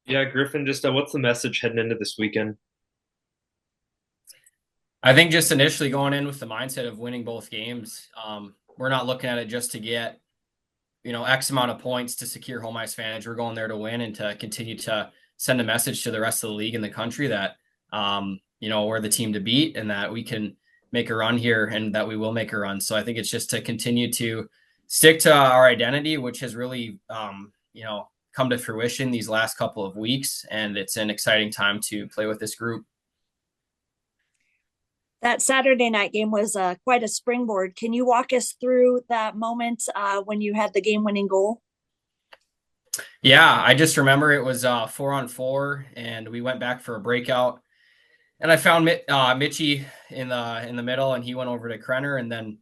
Yeah, Griffin, just what's the message heading into this weekend? I think just initially going in with the mindset of winning both games, we're not looking at it just to get, X amount of points to secure home ice advantage. We're going there to win and to continue to send a message to the rest of the league and the country that, we're the team to beat and that we can make a run here and that we will make a run. So I think it's just to continue to stick to our identity, which has really, come to fruition these last couple of weeks. And it's an exciting time to play with this group. That Saturday night game was quite a springboard. Can you walk us through that moment when you had the game winning goal? Yeah, I just remember it was 4-on-4, and we went back for a breakout. And I found Mitchie in the middle, and he went over to Krenner, and then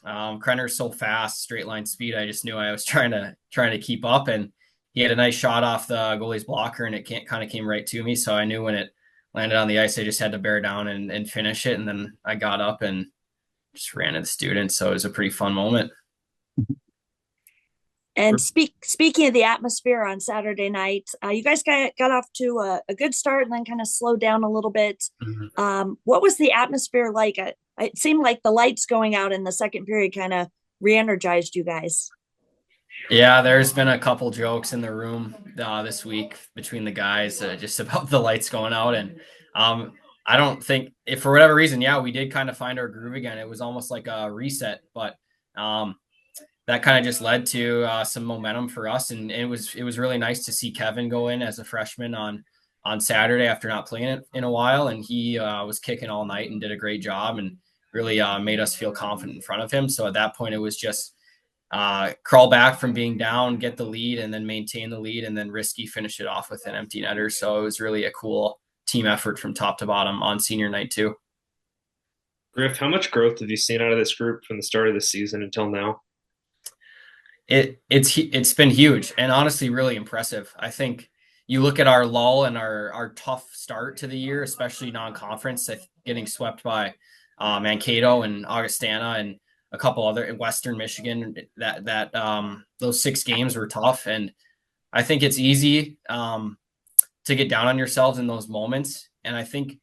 Krenner's so fast, straight line speed. I just knew I was trying to keep up, and he had a nice shot off the goalie's blocker, and it kind of came right to me. So I knew when it landed on the ice, I just had to bear down and finish it. And then I got up and just ran to the students. So it was a pretty fun moment. And speaking of the atmosphere on Saturday night, you guys got off to a good start and then kind of slowed down a little bit. Mhm. What was the atmosphere like? It seemed like the lights going out in the second period kind of re-energized you guys. Yeah, there's been a couple jokes in the room this week between the guys just about the lights going out. And um, I don't think, if for whatever reason, yeah, we did kind of find our groove again. It was almost like a reset, but um, that kind of just led to some momentum for us. And it was really nice to see Kevin go in as a freshman on Saturday after not playing it in a while. And he was kicking all night and did a great job and really made us feel confident in front of him. So at that point, it was just crawl back from being down, get the lead, and then maintain the lead, and then Risky finish it off with an empty netter. So it was really a cool team effort from top to bottom on senior night too. Griff, how much growth have you seen out of this group from the start of the season until now? It's been huge and honestly really impressive. I think you look at our lull and our tough start to the year, especially non-conference, getting swept by Mankato and Augustana and a couple other in Western Michigan. That those 6 games were tough, and I think it's easy to get down on yourselves in those moments. And I think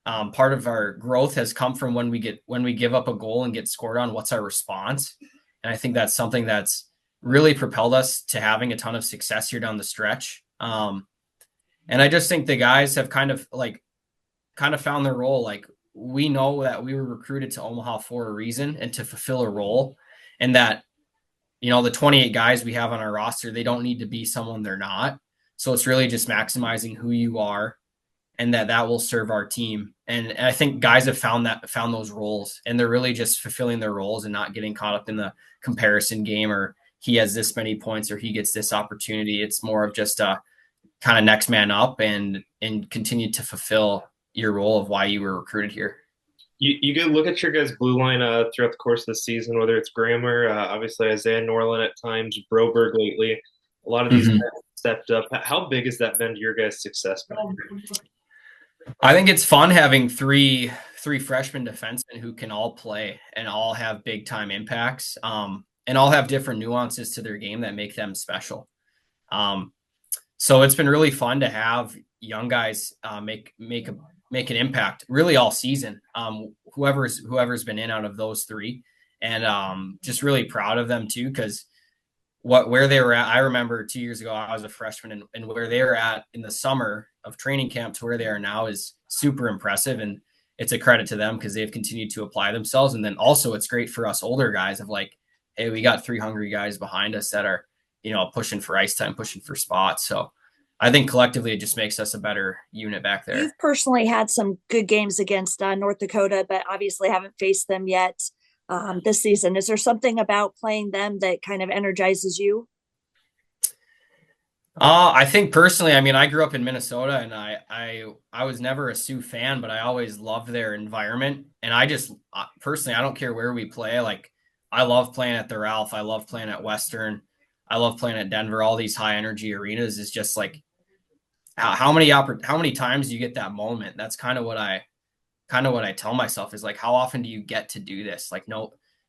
part of our growth has come from when we give up a goal and get scored on. What's our response? And I think that's something that's really propelled us to having a ton of success here down the stretch. And I just think the guys have kind of found their role. Like, we know that we were recruited to Omaha for a reason and to fulfill a role, and that the 28 guys we have on our roster, they don't need to be someone they're not. So it's really just maximizing who you are, and that will serve our team. And I think guys have found those roles, and they're really just fulfilling their roles and not getting caught up in the comparison game, or he has this many points or he gets this opportunity. It's more of just a kind of next man up and continue to fulfill your role of why you were recruited here. You could look at your guys' blue line throughout the course of the season, whether it's Grammer, obviously Isaiah Norland at times, Broberg lately. A lot of these Mm-hmm. guys stepped up. How big has that been to your guys' success? I think it's fun having three freshman defensemen who can all play and all have big time impacts, and all have different nuances to their game that make them special. Um, so it's been really fun to have young guys make an impact really all season. Whoever's been in out of those three, and just really proud of them too, because where they were at. I remember 2 years ago I was a freshman, and where they were at in the summer of training camp to where they are now is super impressive, and it's a credit to them because they've continued to apply themselves. And then also it's great for us older guys of like, hey, we got 3 hungry guys behind us that are pushing for ice time, pushing for spots. So I think collectively it just makes us a better unit back there. You've personally had some good games against North Dakota, but obviously haven't faced them yet this season. Is there something about playing them that kind of energizes you? I think personally, I mean, I grew up in Minnesota, and I was never a Sioux fan, but I always loved their environment. And I just personally, I don't care where we play. Like, I love playing at the Ralph. I love playing at Western. I love playing at Denver. All these high energy arenas is just like how many times do you get that moment? That's kind of what I tell myself is like, how often do you get to do this? Like,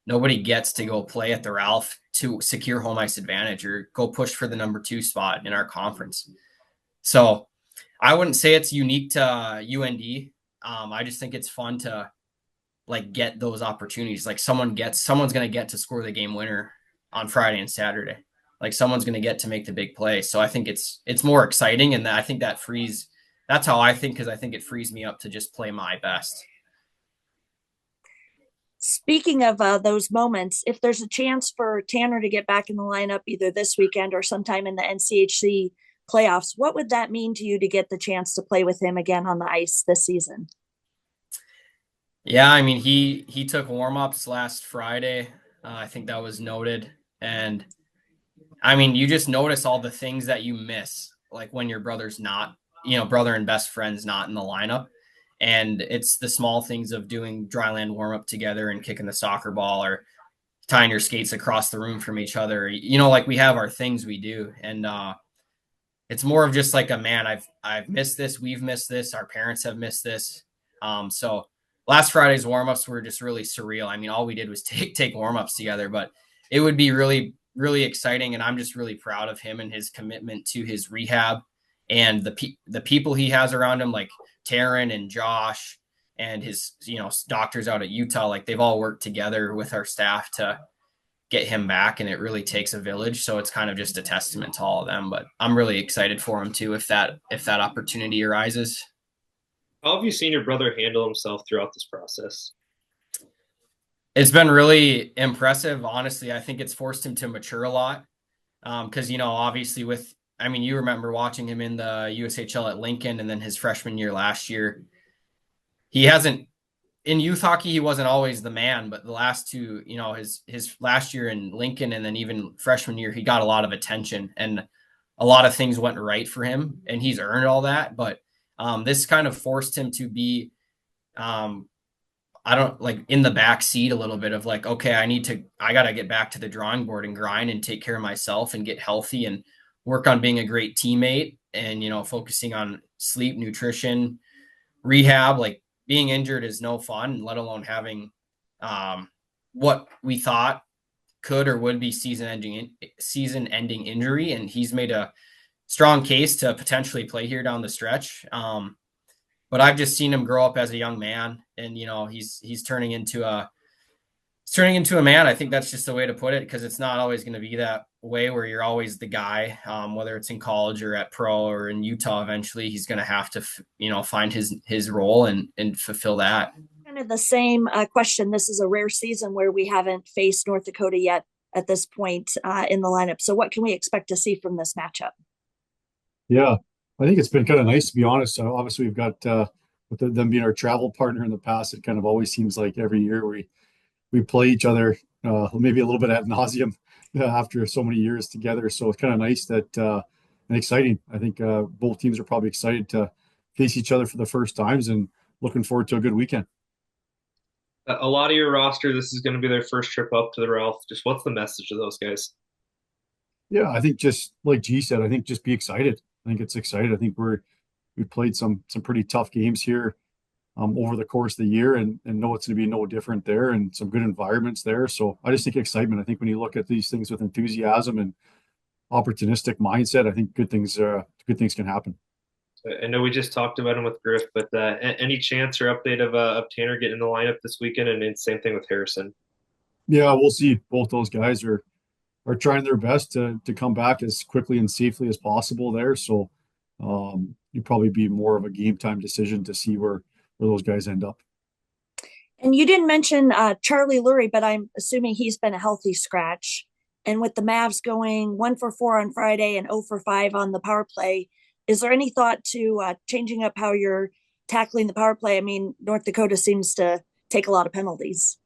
nobody gets to go play at the Ralph to secure home ice advantage or go push for the number 2 spot in our conference. So I wouldn't say it's unique to UND. I just think it's fun to like get those opportunities. Like someone's going to get to score the game winner on Friday and Saturday. Like someone's going to get to make the big play. So I think it's more exciting, and I think that's how I think, because I think it frees me up to just play my best. Speaking of those moments, if there's a chance for Tanner to get back in the lineup either this weekend or sometime in the NCHC playoffs, what would that mean to you to get the chance to play with him again on the ice this season? Yeah, I mean he took warm-ups last Friday. I think that was noted. And I mean, you just notice all the things that you miss, like when your brother's not, brother and best friend's not in the lineup. And it's the small things of doing dryland warm up together and kicking the soccer ball, or tying your skates across the room from each other. Like we have our things we do. And it's more of just like I've missed this, we've missed this, our parents have missed this. So last Friday's warm-ups were just really surreal. I mean, all we did was take warm-ups together, but it would be really, really exciting. And I'm just really proud of him and his commitment to his rehab, and the people he has around him, like Taryn and Josh and his, doctors out at Utah. Like they've all worked together with our staff to get him back, and it really takes a village. So it's kind of just a testament to all of them, but I'm really excited for him too, if that opportunity arises. How have you seen your brother handle himself throughout this process? It's been really impressive. Honestly, I think it's forced him to mature a lot. Because, obviously you remember watching him in the USHL at Lincoln, and then his freshman year last year. He hasn't, in youth hockey, he wasn't always the man, but the last two, his last year in Lincoln and then even freshman year, he got a lot of attention, and a lot of things went right for him, and he's earned all that. But this kind of forced him to be, I don't like in the back seat a little bit of like, okay, I got to get back to the drawing board and grind and take care of myself and get healthy and work on being a great teammate, and, focusing on sleep, nutrition, rehab. Like being injured is no fun, let alone having what we thought could or would be season-ending injury. And he's made a strong case to potentially play here down the stretch. But I've just seen him grow up as a young man, and he's turning into a man. I think that's just the way to put it, because it's not always going to be that way where you're always the guy, whether it's in college or at pro or in Utah. Eventually he's going to have to find his role and fulfill that. Kind of the same question. This is a rare season where we haven't faced North Dakota yet at this point in the lineup. So what can we expect to see from this matchup? Yeah, I think it's been kind of nice, to be honest. Obviously, we've got with them being our travel partner in the past, it kind of always seems like every year we play each other, maybe a little bit ad nauseum after so many years together. So it's kind of nice that and exciting. I think both teams are probably excited to face each other for the first times, and looking forward to a good weekend. A lot of your roster, this is going to be their first trip up to the Ralph. Just what's the message to those guys? Yeah, I think just like G said, I think just be excited. I think it's excited. I think we played some pretty tough games here over the course of the year, and know it's going to be no different there, and some good environments there. So I just think excitement. I think when you look at these things with enthusiasm and opportunistic mindset, I think good things can happen. I know we just talked about him with Griff, but any chance or update of Tanner getting in the lineup this weekend, and same thing with Harrison? Yeah, we'll see. Both those guys are trying their best to come back as quickly and safely as possible there. So you'd probably be more of a game time decision to see where those guys end up. And you didn't mention Charlie Lurie, but I'm assuming he's been a healthy scratch. And with the Mavs going 1-for-4 on Friday and 0-for-5 on the power play, is there any thought to changing up how you're tackling the power play? I mean, North Dakota seems to take a lot of penalties.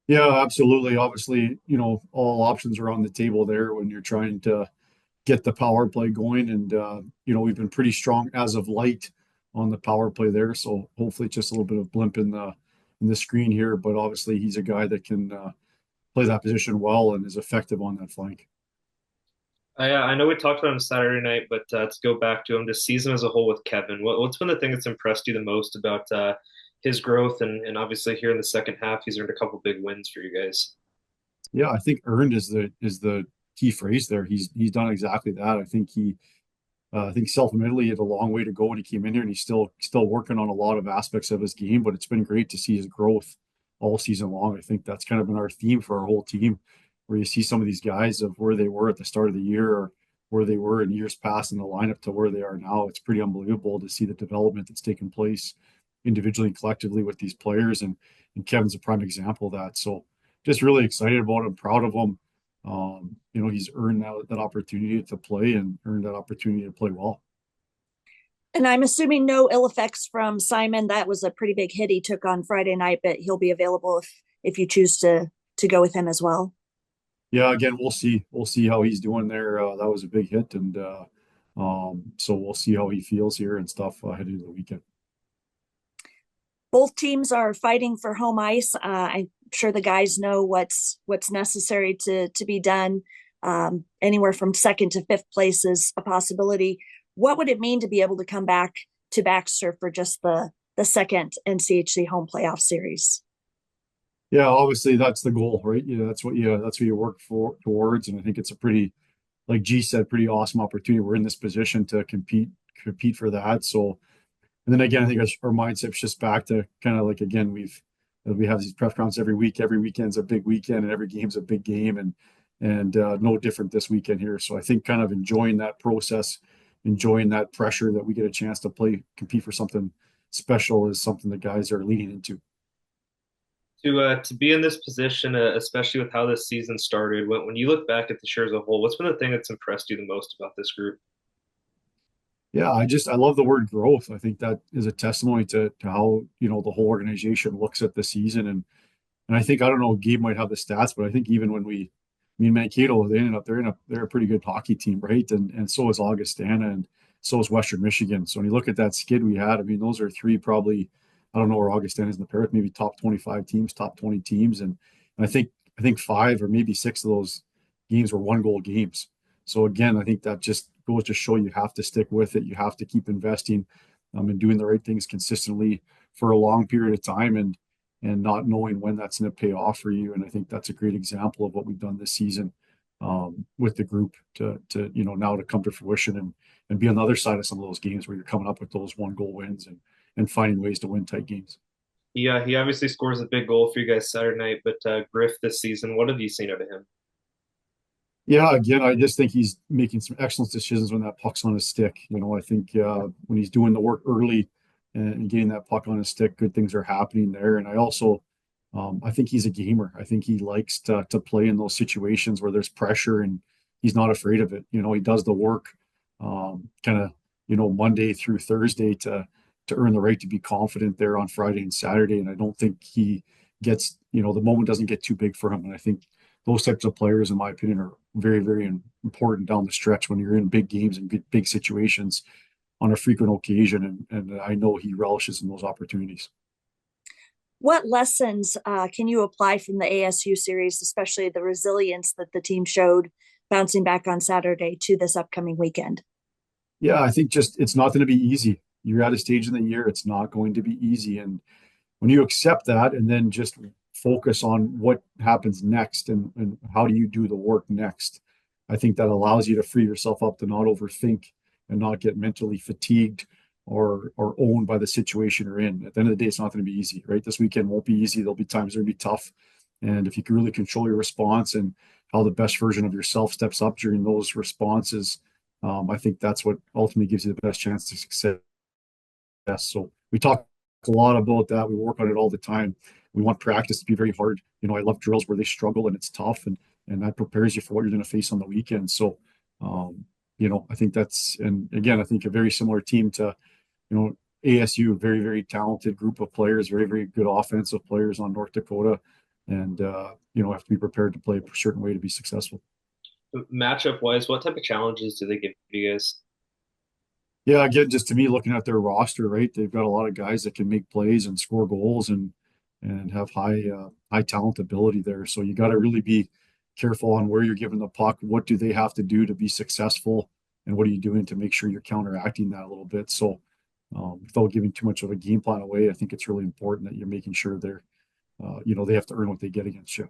Yeah, absolutely. Obviously, all options are on the table there when you're trying to get the power play going. And, we've been pretty strong as of late on the power play there. So hopefully it's just a little bit of blimp in the screen here. But obviously he's a guy that can play that position well and is effective on that flank. I know we talked about him Saturday night, but to go back to him, this season as a whole with Kevin, what's been the thing that's impressed you the most about his growth? And obviously here in the second half, he's earned a couple big wins for you guys. Yeah, I think earned is the key phrase there. He's done exactly that. I think I think self-admittedly he had a long way to go when he came in here, and he's still working on a lot of aspects of his game. But it's been great to see his growth all season long. I think that's kind of been our theme for our whole team, where you see some of these guys of where they were at the start of the year or where they were in years past in the lineup to where they are now. It's pretty unbelievable to see the development that's taken place individually and collectively with these players. And Kevin's a prime example of that. So just really excited about him, proud of him. He's earned that opportunity to play and earned that opportunity to play well. And I'm assuming no ill effects from Simon. That was a pretty big hit he took on Friday night, but he'll be available if you choose to go with him as well. Yeah, again, we'll see. We'll see how he's doing there. That was a big hit, and so we'll see how he feels here and stuff heading into the weekend. Both teams are fighting for home ice. I'm sure the guys know what's necessary to be done. Anywhere from second to fifth place is a possibility. What would it mean to be able to come back to Baxter for just the second NCHC home playoff series? Yeah, obviously that's the goal, right? That's what you work for towards, and I think it's a pretty, like G said, pretty awesome opportunity. We're in this position to compete for that. So, and then again, I think our mindset's just back to kind of like, again, we have these press conferences every week. Every weekend's a big weekend, and every game's a big game, and no different this weekend here. So I think kind of enjoying that process, enjoying that pressure that we get a chance to compete for something special is something the guys are leaning into. To be in this position, especially with how this season started, when you look back at the year as a whole, what's been the thing that's impressed you the most about this group? Yeah, I love the word growth. I think that is a testimony to how, the whole organization looks at the season. And I think, I don't know, Gabe might have the stats, but I think even when me and Mankato, they're a pretty good hockey team, right? And so is Augustana, and so is Western Michigan. So when you look at that skid we had, I mean, those are three probably, I don't know where Augustana is in the pair, maybe top 25 teams, top 20 teams. And I think five or maybe six of those games were 1-goal games. So again, I think that just goes to show you have to stick with it. You have to keep investing and doing the right things consistently for a long period of time, and not knowing when that's going to pay off for you. And I think that's a great example of what we've done this season with the group to now to come to fruition and be on the other side of some of those games where you're coming up with those 1-goal wins and finding ways to win tight games. Yeah, he obviously scores a big goal for you guys Saturday night, but Griff this season, what have you seen out of him? Yeah, again, I just think he's making some excellent decisions when that puck's on his stick. I think when he's doing the work early and getting that puck on his stick, good things are happening there. And I think he's a gamer. I think he likes to play in those situations where there's pressure, and he's not afraid of it. He does the work, kind of, Monday through Thursday to earn the right to be confident there on Friday and Saturday. And I don't think he gets, the moment doesn't get too big for him. And I think those types of players, in my opinion, are very, very important down the stretch when you're in big games and big situations on a frequent occasion. And I know he relishes in those opportunities. What lessons can you apply from the ASU series, especially the resilience that the team showed bouncing back on Saturday to this upcoming weekend? Yeah, I think just it's not going to be easy. You're at a stage in the year, it's not going to be easy. And when you accept that and then just focus on what happens next and how do you do the work next, I think that allows you to free yourself up to not overthink and not get mentally fatigued or owned by the situation you're in. At the end of the day, it's not going to be easy, right? This weekend won't be easy. There'll be times that'll be tough. And if you can really control your response and how the best version of yourself steps up during those responses, I think that's what ultimately gives you the best chance to success. So we talk a lot about that. We work on it all the time. We want practice to be very hard. I love drills where they struggle and it's tough, and that prepares you for what you're going to face on the weekend. So, I think and again, I think a very similar team to, ASU, a very, very talented group of players, very, very good offensive players on North Dakota, and have to be prepared to play a certain way to be successful. Matchup wise, what type of challenges do they give you guys? Yeah, again, just to me, looking at their roster, right, they've got a lot of guys that can make plays and score goals and have high talent ability there. So you got to really be careful on where you're giving the puck. What do they have to do to be successful, and what are you doing to make sure you're counteracting that a little bit? So without giving too much of a game plan away, I think it's really important that you're making sure they have to earn what they get against you.